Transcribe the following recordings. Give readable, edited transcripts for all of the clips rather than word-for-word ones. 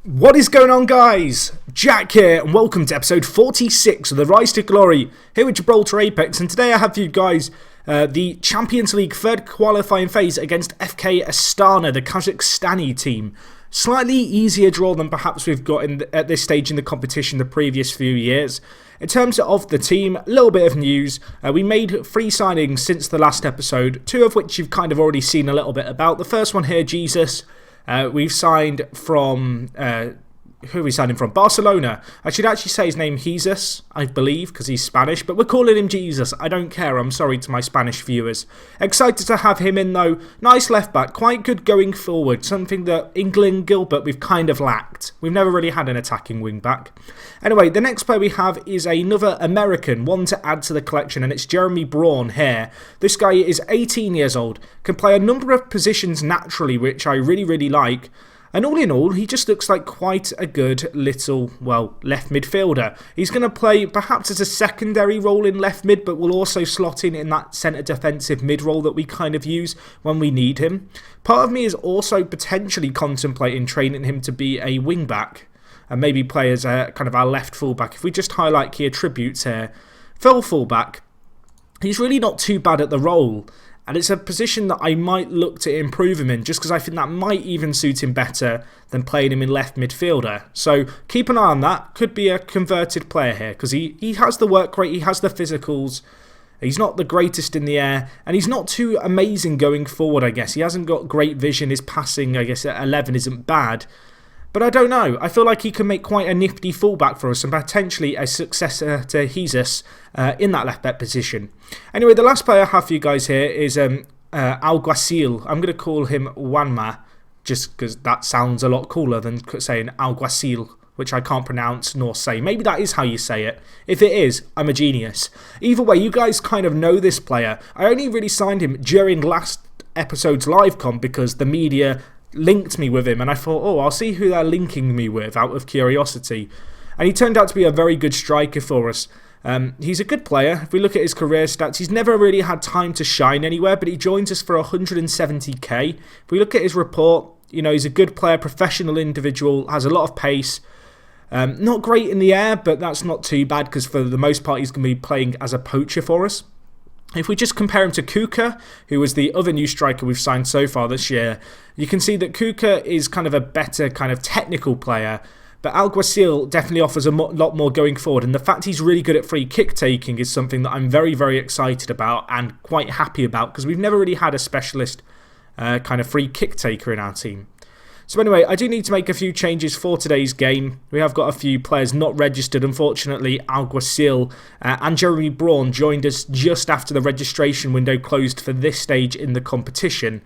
What is going on, guys? Jack here, and welcome to episode 46 of the Rise to Glory here with Gibraltar Apex. And today I have for you guys the Champions League third qualifying phase against FK Astana, the Kazakhstani team. Slightly easier draw than perhaps we've got at this stage in the competition the previous few years. In terms of the team, a little bit of news. We made 3 signings since the last episode, 2 of which you've kind of already seen a little bit about. The first one here, Jesus. We've signed from, who are we signing from? Barcelona. I should actually say his name Jesus, I believe, because he's Spanish, but we're calling him Jesus. I don't care, I'm sorry to my Spanish viewers. Excited to have him in though. Nice left back, quite good going forward, something that England, Gilbert, we've kind of lacked. We've never really had an attacking wing back. Anyway, the next player we have is another American, one to add to the collection, and it's Jeremy Braun here. This guy is 18 years old, can play a number of positions naturally, which I really like. And all in all, he just looks like quite a good little, well, left midfielder. He's going to play perhaps as a secondary role in left mid, but will also slot in that centre defensive mid role that we kind of use when we need him. Part of me is also potentially contemplating training him to be a wing back and maybe play as a kind of our left fullback. If we just highlight key attributes here, fullback, he's really not too bad at the role. And it's a position that I might look to improve him in, just because I think that might even suit him better than playing him in left midfielder. So keep an eye on that. Could be a converted player here, because he has the work rate, he has the physicals. He's not the greatest in the air, and he's not too amazing going forward, I guess. He hasn't got great vision. His passing, I guess, at 11 isn't bad. But I don't know. I feel like he can make quite a nifty fullback for us and potentially a successor to Jesus in that left back position. Anyway, the last player I have for you guys here is Alguacil. I'm going to call him Wanma just because that sounds a lot cooler than saying Alguacil, which I can't pronounce nor say. Maybe that is how you say it. If it is, I'm a genius. Either way, you guys kind of know this player. I only really signed him during last episode's live com because the media linked me with him, and I thought, oh, I'll see who they're linking me with out of curiosity. And he turned out to be a very good striker for us. He's a good player. If we look at his career stats, he's never really had time to shine anywhere, but he joins us for 170k. If we look at his report, you know, he's a good player, professional individual, has a lot of pace. Not great in the air, but that's not too bad because for the most part he's going to be playing as a poacher for us. If we just compare him to Kuka, who was the other new striker we've signed so far this year, you can see that Kuka is kind of a better kind of technical player, but Alguacil definitely offers a lot more going forward, and the fact he's really good at free kick taking is something that I'm very excited about and quite happy about, because we've never really had a specialist kind of free kick taker in our team. So anyway, I do need to make a few changes for today's game. We have got a few players not registered. Unfortunately, Alguacil and Jeremy Braun joined us just after the registration window closed for this stage in the competition.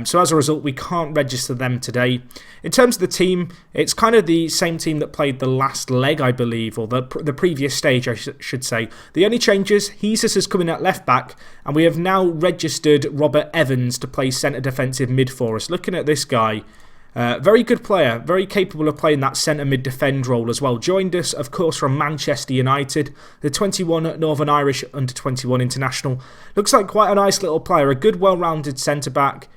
So as a result, we can't register them today. In terms of the team, it's kind of the same team that played the last leg, I believe, or the previous stage, I should say. The only changes, Jesus is coming at left back, and we have now registered Robert Evans to play centre defensive mid for us. Looking at this guy, very good player, very capable of playing that centre mid defend role as well. Joined us, of course, from Manchester United, the 21 Northern Irish under-21 international. Looks like quite a nice little player, a good well-rounded centre-back,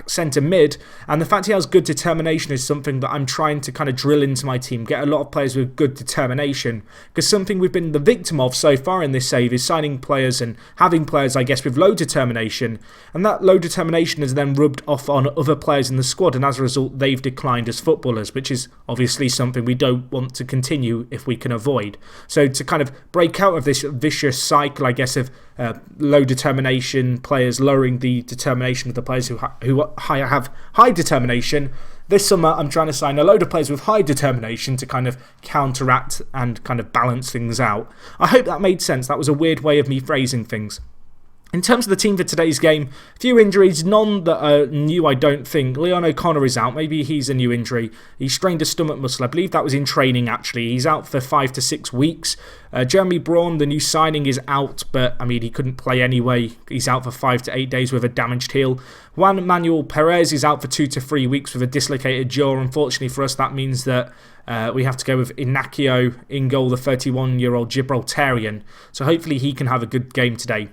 centre mid, and the fact he has good determination is something that I'm trying to kind of drill into my team, get a lot of players with good determination, because something we've been the victim of so far in this save is signing players and having players, I guess, with low determination, and that low determination is then rubbed off on other players in the squad, and as a result they've declined as footballers, which is obviously something we don't want to continue if we can avoid. So to kind of break out of this vicious cycle, I guess, of low determination players lowering the determination of the players who have high determination, this summer I'm trying to sign a load of players with high determination to kind of counteract and kind of balance things out. I hope that made sense. That was a weird way of me phrasing things. In terms of the team for today's game, a few injuries, none that are new, I don't think. Leon O'Connor is out. Maybe he's a new injury. He strained a stomach muscle. I believe that was in training, actually. He's out for 5 to 6 weeks. Jeremy Braun, the new signing, is out, but, I mean, he couldn't play anyway. He's out for 5 to 8 days with a damaged heel. Juan Manuel Perez is out for 2 to 3 weeks with a dislocated jaw. Unfortunately for us, that means that we have to go with Inacio in goal, the 31-year-old Gibraltarian. So hopefully he can have a good game today.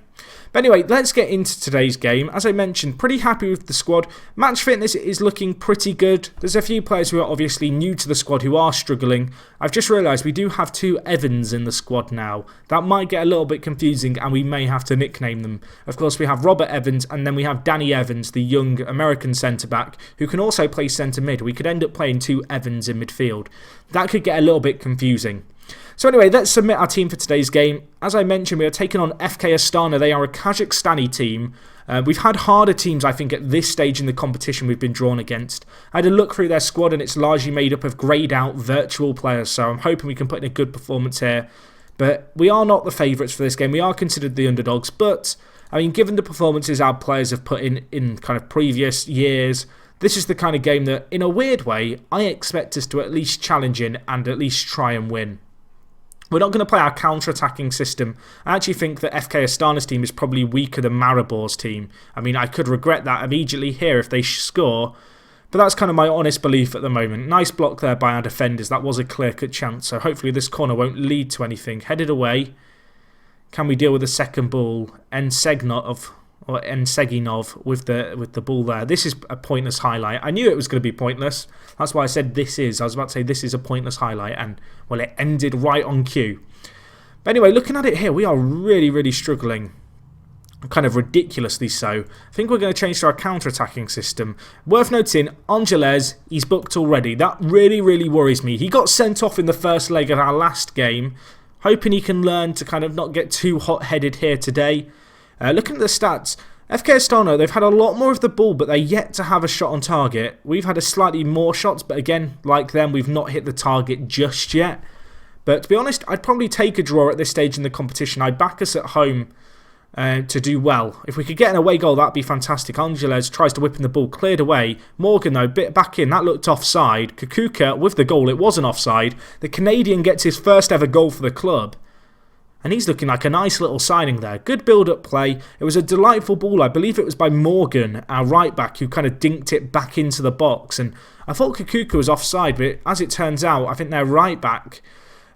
But anyway, let's get into today's game. As I mentioned, pretty happy with the squad. Match fitness is looking pretty good. There's a few players who are obviously new to the squad who are struggling. I've just realised we do have 2 Evans in the squad now. That might get a little bit confusing and we may have to nickname them. Of course, we have Robert Evans and then we have Danny Evans, the young American centre-back, who can also play centre-mid. We could end up playing 2 Evans in midfield. That could get a little bit confusing. So anyway, let's submit our team for today's game. As I mentioned, we are taking on FK Astana. They are a Kazakhstani team. We've had harder teams, I think, at this stage in the competition we've been drawn against. I had a look through their squad and it's largely made up of greyed out virtual players, so I'm hoping we can put in a good performance here. But we are not the favourites for this game. We are considered the underdogs, but I mean, given the performances our players have put in kind of previous years, this is the kind of game that, in a weird way, I expect us to at least challenge in and at least try and win. We're not going to play our counter-attacking system. I actually think that FK Astana's team is probably weaker than Maribor's team. I mean, I could regret that immediately here if they score, but that's kind of my honest belief at the moment. Nice block there by our defenders. That was a clear-cut chance, so hopefully this corner won't lead to anything. Headed away. Can we deal with the second ball? Enseginov with the ball there. This is a pointless highlight. I knew it was going to be pointless. That's why I said this is. I was about to say this is a pointless highlight, and well, it ended right on cue. But anyway, looking at it here, we are really, really struggling. Kind of ridiculously so. I think we're going to change to our counter-attacking system. Worth noting, Angeles, he's booked already. That really, really worries me. He got sent off in the first leg of our last game. Hoping he can learn to kind of not get too hot-headed here today. Looking at the stats, FK Astana, they've had a lot more of the ball, but they're yet to have a shot on target. We've had a slightly more shots, but again, like them, we've not hit the target just yet. But to be honest, I'd probably take a draw at this stage in the competition. I'd back us at home to do well. If we could get an away goal, that'd be fantastic. Angeles tries to whip in the ball, cleared away. Morgan, though, bit back in. That looked offside. Kukuka with the goal, it wasn't offside. The Canadian gets his first ever goal for the club. And he's looking like a nice little signing there. Good build-up play. It was a delightful ball. I believe it was by Morgan, our right-back, who kind of dinked it back into the box. And I thought Kukuka was offside, but as it turns out, I think their right-back,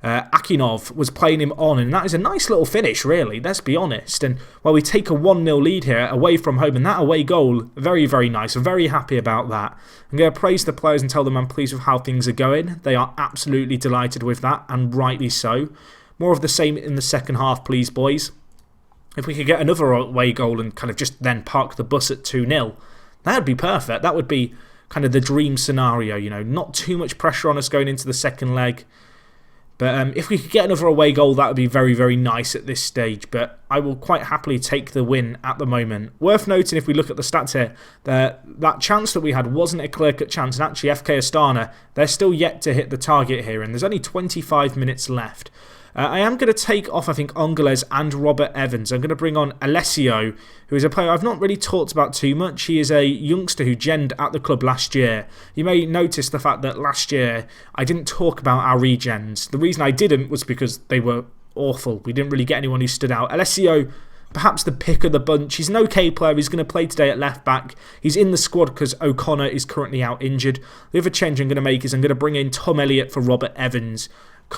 Akinov, was playing him on. And that is a nice little finish, really. Let's be honest. And, well, we take a 1-0 lead here away from home. And that away goal, very, very nice. I'm very happy about that. I'm going to praise the players and tell them I'm pleased with how things are going. They are absolutely delighted with that, and rightly so. More of the same in the second half, please, boys. If we could get another away goal and kind of just then park the bus at 2-0, that would be perfect. That would be kind of the dream scenario, you know. Not too much pressure on us going into the second leg. But if we could get another away goal, that would be very, very nice at this stage. But I will quite happily take the win at the moment. Worth noting, if we look at the stats here, that chance that we had wasn't a clear-cut chance. And actually, FK Astana, they're still yet to hit the target here. And there's only 25 minutes left. I am going to take off, I think, Angeles and Robert Evans. I'm going to bring on Alessio, who is a player I've not really talked about too much. He is a youngster who genned at the club last year. You may notice the fact that last year I didn't talk about our regens. The reason I didn't was because they were awful. We didn't really get anyone who stood out. Alessio, perhaps the pick of the bunch. He's an okay player. He's going to play today at left back. He's in the squad because O'Connor is currently out injured. The other change I'm going to make is I'm going to bring in Tom Elliott for Robert Evans.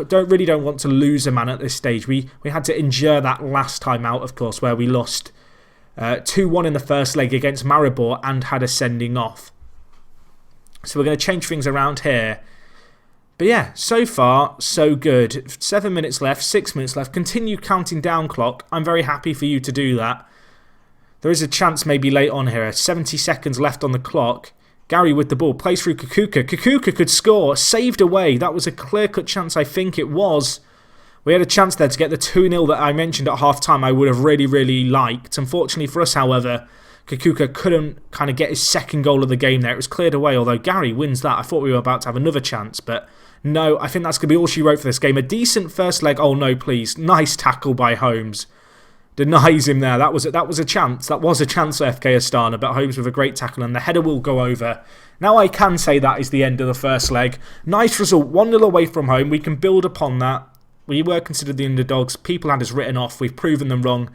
Don't want to lose a man at this stage. We had to endure that last time out, of course, where we lost 2-1 in the first leg against Maribor and had a sending off. So we're going to change things around here. But yeah, so far, so good. 7 minutes left, 6 minutes left. Continue counting down clock. I'm very happy for you to do that. There is a chance maybe late on here. 70 seconds left on the clock. Gary with the ball, plays through Kukuka. Kukuka could score, saved away. That was a clear-cut chance, I think it was. We had a chance there to get the 2-0 that I mentioned at half-time I would have really, really liked. Unfortunately for us, however, Kukuka couldn't kind of get his second goal of the game there. It was cleared away, although Gary wins that. I thought we were about to have another chance, but no, I think that's going to be all she wrote for this game. A decent first leg. Oh, no, please. Nice tackle by Holmes. Denies him there. That was a chance. That was a chance for FK Astana, but Holmes with a great tackle and the header will go over. Now I can say that is the end of the first leg. Nice result. 1-0 away from home. We can build upon that. We were considered the underdogs. People had us written off. We've proven them wrong.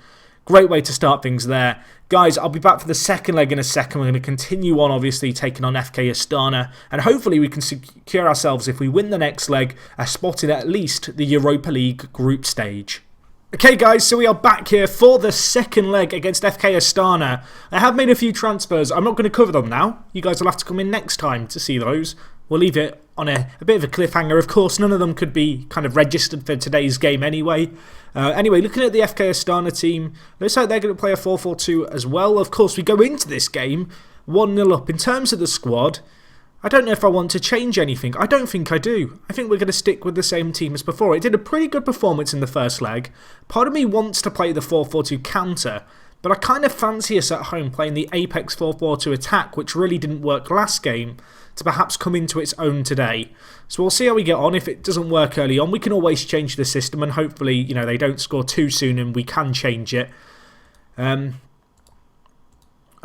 Great way to start things there. Guys, I'll be back for the second leg in a second. We're going to continue on, obviously, taking on FK Astana. And hopefully we can secure ourselves, if we win the next leg, a spot in at least the Europa League group stage. Okay guys, so we are back here for the second leg against FK Astana. I have made a few transfers. I'm not going to cover them now. You guys will have to come in next time to see those. We'll leave it on a bit of a cliffhanger. Of course, none of them could be kind of registered for today's game anyway. Anyway, looking at the FK Astana team, looks like they're going to play a 4-4-2 as well. Of course, we go into this game 1-0 up. In terms of the squad, I don't know if I want to change anything. I don't think I do. I think we're going to stick with the same team as before. It did a pretty good performance in the first leg. Part of me wants to play the 4-4-2 counter, but I kind of fancy us at home playing the Apex 4-4-2 attack, which really didn't work last game, to perhaps come into its own today. So we'll see how we get on. If it doesn't work early on, we can always change the system, and hopefully, you know, they don't score too soon and we can change it.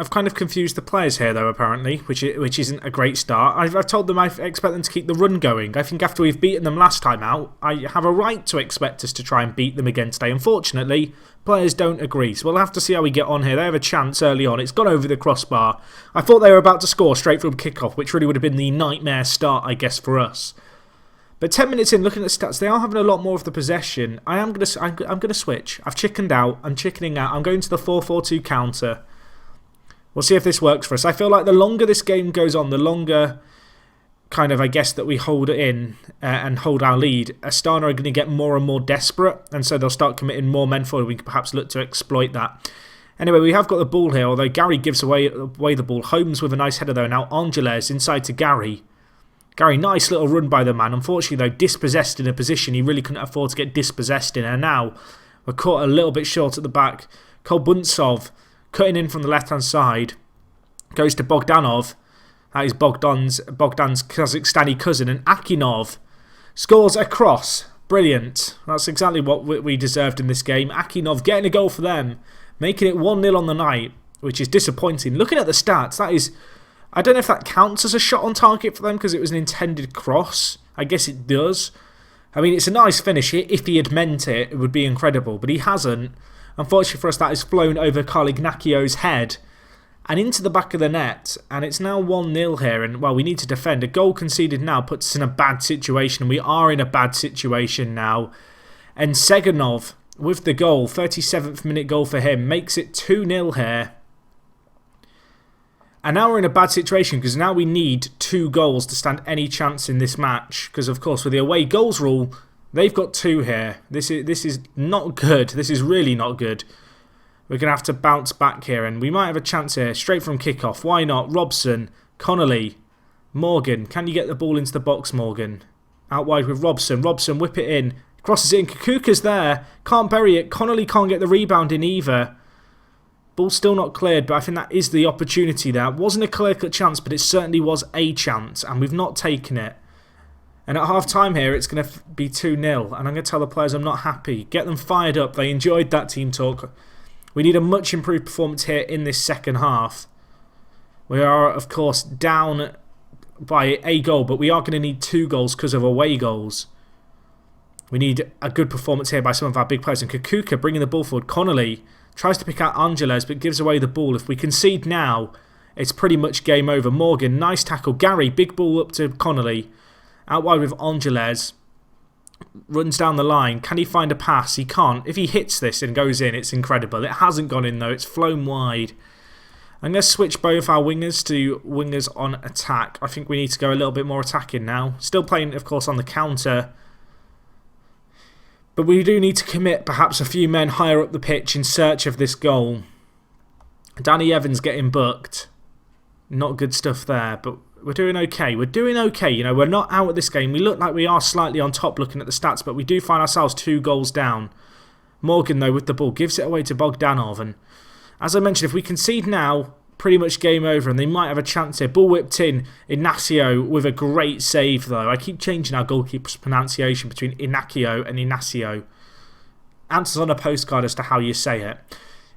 I've kind of confused the players here, though, apparently, which isn't a great start. I've told them I expect them to keep the run going. I think after we've beaten them last time out, I have a right to expect us to try and beat them again today. Unfortunately, players don't agree, so we'll have to see how we get on here. They have a chance early on. It's gone over the crossbar. I thought they were about to score straight from kickoff, which really would have been the nightmare start, I guess, for us. But 10 minutes in, looking at the stats, they are having a lot more of the possession. I'm going to switch. I've chickened out. I'm chickening out. I'm going to the 4-4-2 counter. We'll see if this works for us. I feel like the longer this game goes on, the longer kind of, I guess, that we hold it in and hold our lead, Astana are going to get more and more desperate, and so they'll start committing more men forward. We can perhaps look to exploit that. Anyway, we have got the ball here, although Gary gives away the ball. Holmes with a nice header, though. Now Angeles inside to Gary. Gary, nice little run by the man. Unfortunately, though, dispossessed in a position he really couldn't afford to get dispossessed in. And now we're caught a little bit short at the back. Kolbuntsov cutting in from the left-hand side, goes to Bogdanov. That is Bogdan's Kazakhstani cousin. And Akinov scores a cross. Brilliant. That's exactly what we deserved in this game. Akinov getting a goal for them, making it 1-0 on the night, which is disappointing. Looking at the stats, that is... I don't know if that counts as a shot on target for them because it was an intended cross. I guess it does. I mean, it's a nice finish. If he had meant it, it would be incredible, but he hasn't. Unfortunately for us, that has flown over Carl Ignacio's head and into the back of the net. And it's now 1-0 here. And, well, we need to defend. A goal conceded now puts us in a bad situation. We are in a bad situation now. And Seganov, with the goal, 37th minute goal for him, makes it 2-0 here. And now we're in a bad situation because now we need 2 goals to stand any chance in this match. Because, of course, with the away goals rule, they've got 2 here. This is not good. This is really not good. We're going to have to bounce back here. And we might have a chance here. Straight from kickoff. Why not? Robson. Connolly. Morgan. Can you get the ball into the box, Morgan? Out wide with Robson. Robson, whip it in. Crosses it in. Kakuka's there. Can't bury it. Connolly can't get the rebound in either. Ball's still not cleared, but I think that is the opportunity there. It wasn't a clear-cut chance, but it certainly was a chance. And we've not taken it. And at half-time here, it's going to be 2-0. And I'm going to tell the players I'm not happy. Get them fired up. They enjoyed that team talk. We need a much improved performance here in this second half. We are, of course, down by a goal. But we are going to need 2 goals because of away goals. We need a good performance here by some of our big players. And Kakuka bringing the ball forward. Connolly tries to pick out Angeles, but gives away the ball. If we concede now, it's pretty much game over. Morgan, nice tackle. Gary, big ball up to Connolly. Out wide with Angeles. Runs down the line. Can he find a pass? He can't. If he hits this and goes in, it's incredible. It hasn't gone in, though. It's flown wide. I'm going to switch both our wingers to wingers on attack. I think we need to go a little bit more attacking now. Still playing, of course, on the counter. But we do need to commit perhaps a few men higher up the pitch in search of this goal. Danny Evans getting booked. Not good stuff there, but we're doing okay. We're doing okay. You know, we're not out of this game. We look like we are slightly on top looking at the stats, but we do find ourselves 2 goals down. Morgan, though, with the ball, gives it away to Bogdanov. And as I mentioned, if we concede now, pretty much game over, and they might have a chance here. Ball whipped in. Ignacio with a great save, though. I keep changing our goalkeeper's pronunciation between Ignacio and Ignacio. Answers on a postcard as to how you say it.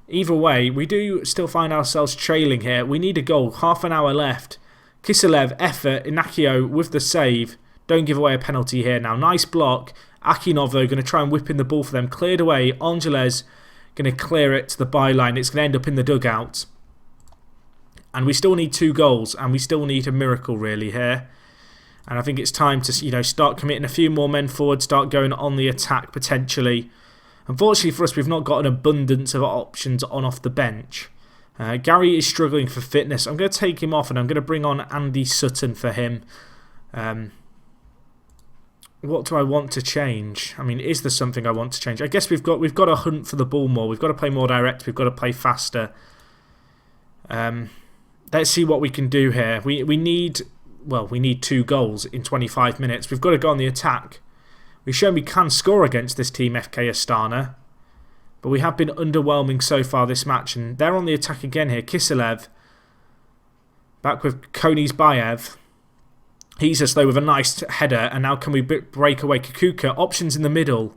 Either way, we do still find ourselves trailing here. We need a goal. Half an hour left. Kiselev, effort. Ignacio with the save. Don't give away a penalty here now. Nice block. Akinov, though, going to try and whip in the ball for them. Cleared away. Angeles going to clear it to the byline. It's going to end up in the dugout. And we still need 2 goals, and we still need a miracle really here. And I think it's time to, you know, start committing a few more men forward, start going on the attack potentially. Unfortunately for us, we've not got an abundance of options on off the bench. Gary is struggling for fitness. I'm going to take him off and I'm going to bring on Andy Sutton for him. What do I want to change? I mean, is there something I want to change? I guess we've got to hunt for the ball more. We've got to play more direct. We've got to play faster. Let's see what we can do here. We need 2 goals in 25 minutes. We've got to go on the attack. We've shown we can score against this team, FK Astana. But we have been underwhelming so far this match. And they're on the attack again here. Kiselev. Back with Konis-Bayev. He's us though with a nice header. And now can we break away? Kukuka. Options in the middle.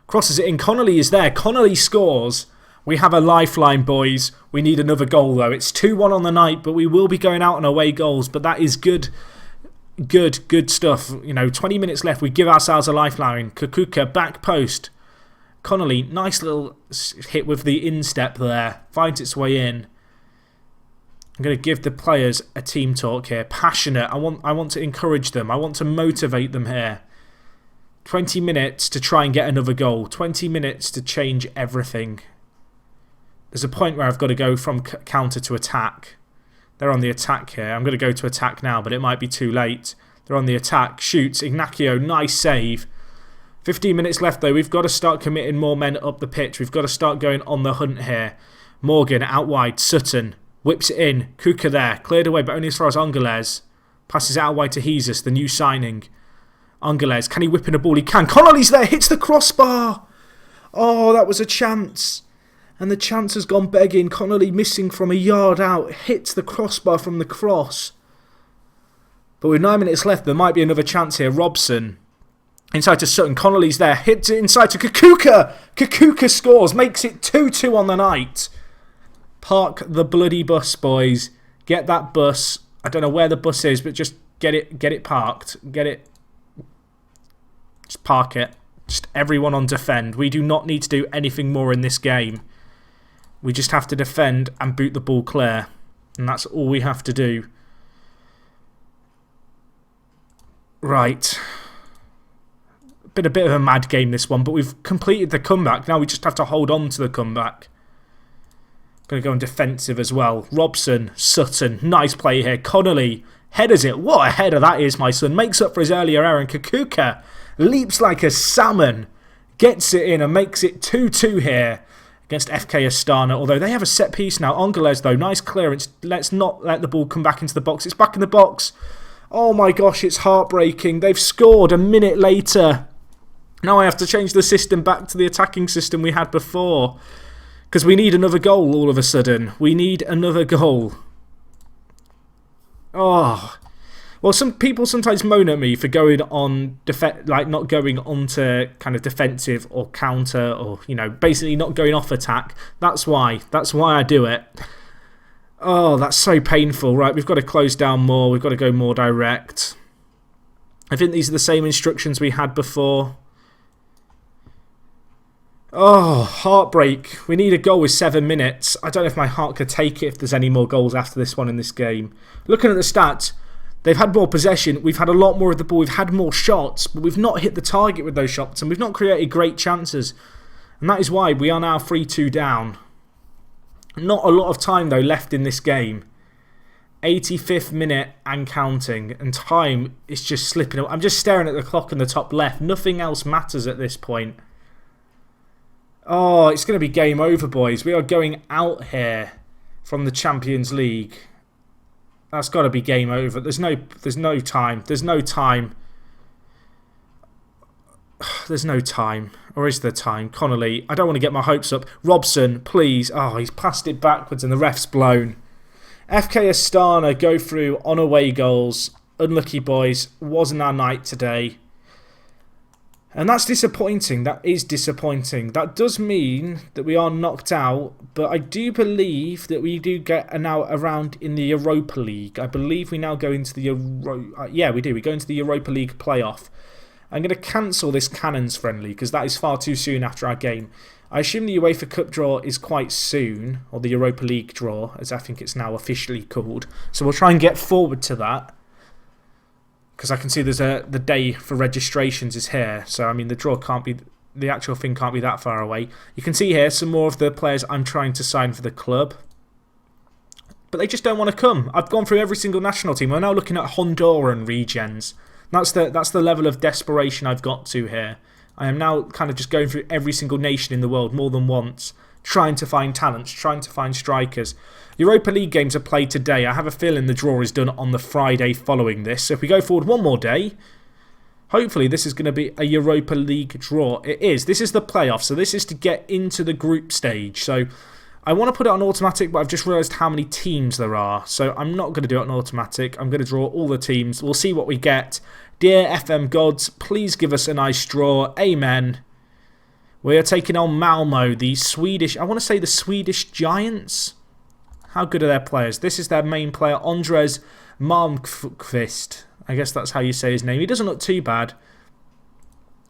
Crosses it in. Connolly is there. Connolly scores. We have a lifeline, boys. We need another goal though. It's 2-1 on the night. But we will be going out on away goals. But that is good. Good stuff. 20 minutes left. We give ourselves a lifeline. Kukuka. Back post. Connolly, nice little hit with the instep there. Finds its way in. I'm going to give the players a team talk here. Passionate. I want to encourage them. I want to motivate them here. 20 minutes to try and get another goal. 20 minutes to change everything. There's a point where I've got to go from counter to attack. They're on the attack here. I'm going to go to attack now, but it might be too late. They're on the attack. Shoots. Ignacio, nice save. 15 minutes left though. We've got to start committing more men up the pitch. We've got to start going on the hunt here. Morgan out wide. Sutton whips it in. Kuka there. Cleared away but only as far as Angeles. Passes it out wide to Jesus, the new signing. Angeles. Can he whip in a ball? He can. Connolly's there. Hits the crossbar. Oh, that was a chance. And the chance has gone begging. Connolly missing from a yard out. Hits the crossbar from the cross. But with 9 minutes left, there might be another chance here. Robson. Inside to Sutton. Connolly's there. Hits it inside to Kukuka. Kukuka scores. Makes it 2-2 on the night. Park the bloody bus, boys. Get that bus. I don't know where the bus is, but just get it parked. Get it. Just park it. Just everyone on defend. We do not need to do anything more in this game. We just have to defend and boot the ball clear. And that's all we have to do. Right. Been a bit of a mad game this one, but we've completed the comeback. Now we just have to hold on to the comeback. Going to go on defensive as well. Robson, Sutton, nice play here. Connolly headers it. What a header that is, my son. Makes up for his earlier error. And Kukuka leaps like a salmon. Gets it in and makes it 2-2 here against FK Astana. Although they have a set piece now. Angeles though, nice clearance. Let's not let the ball come back into the box. It's back in the box. Oh my gosh, it's heartbreaking. They've scored a minute later. Now I have to change the system back to the attacking system we had before. Because we need another goal all of a sudden. We need another goal. Oh. Well, some people sometimes moan at me for going on, not going on to kind of defensive or counter or, basically not going off attack. That's why. That's why I do it. Oh, that's so painful. Right, we've got to close down more. We've got to go more direct. I think these are the same instructions we had before. Oh, heartbreak. We need a goal with 7 minutes. I don't know if my heart could take it if there's any more goals after this one in this game. Looking at the stats, they've had more possession. We've had a lot more of the ball. We've had more shots, but we've not hit the target with those shots, and we've not created great chances. And that is why we are now 3-2 down. Not a lot of time, though, left in this game. 85th minute and counting, and time is just slipping away. I'm just staring at the clock in the top left. Nothing else matters at this point. Oh, it's going to be game over, boys. We are going out here from the Champions League. That's got to be game over. There's no time. There's no time. There's no time. Or is there time? Connolly. I don't want to get my hopes up. Robson, please. Oh, he's passed it backwards and the ref's blown. FK Astana go through on away goals. Unlucky, boys. Wasn't our night today. And that's disappointing. That is disappointing. That does mean that we are knocked out. But I do believe that we do get now around in the Europa League. I believe we now go into the yeah, we do. We go into the Europa League playoff. I'm going to cancel this Cannons friendly because that is far too soon after our game. I assume the UEFA Cup draw is quite soon. Or the Europa League draw, as I think it's now officially called. So we'll try and get forward to that. Because I can see there's the day for registrations is here. So, I mean, the draw can't be the actual thing can't be that far away. You can see here some more of the players I'm trying to sign for the club. But they just don't want to come. I've gone through every single national team. We're now looking at Honduran regens. That's the level of desperation I've got to here. I am now kind of just going through every single nation in the world more than once, trying to find talents, trying to find strikers. Europa League games are played today. I have a feeling the draw is done on the Friday following this. So if we go forward one more day, hopefully this is going to be a Europa League draw. It is. This is the playoff, so this is to get into the group stage. So I want to put it on automatic, but I've just realised how many teams there are. So I'm not going to do it on automatic. I'm going to draw all the teams. We'll see what we get. Dear FM gods, please give us a nice draw. Amen. We are taking on Malmo, the Swedish... I want to say the Swedish Giants. How good are their players? This is their main player, Andres Malmqvist. I guess that's how you say his name. He doesn't look too bad.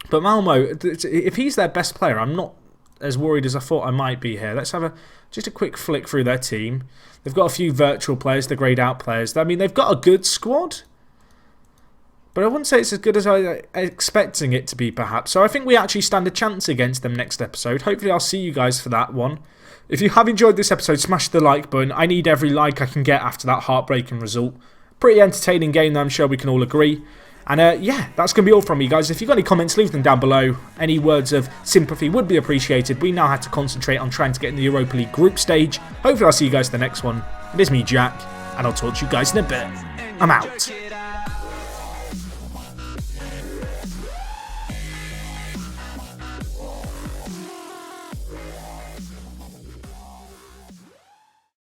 But Malmo, if he's their best player, I'm not as worried as I thought I might be here. Let's have just a quick flick through their team. They've got a few virtual players, the greyed out players. I mean, they've got a good squad, but I wouldn't say it's as good as I was expecting it to be, perhaps. So I think we actually stand a chance against them next episode. Hopefully I'll see you guys for that one. If you have enjoyed this episode, smash the like button. I need every like I can get after that heartbreaking result. Pretty entertaining game, though, I'm sure we can all agree. And yeah, that's going to be all from me, guys. If you've got any comments, leave them down below. Any words of sympathy would be appreciated. We now have to concentrate on trying to get in the Europa League group stage. Hopefully I'll see you guys for the next one. It is me, Jack, and I'll talk to you guys in a bit. I'm out.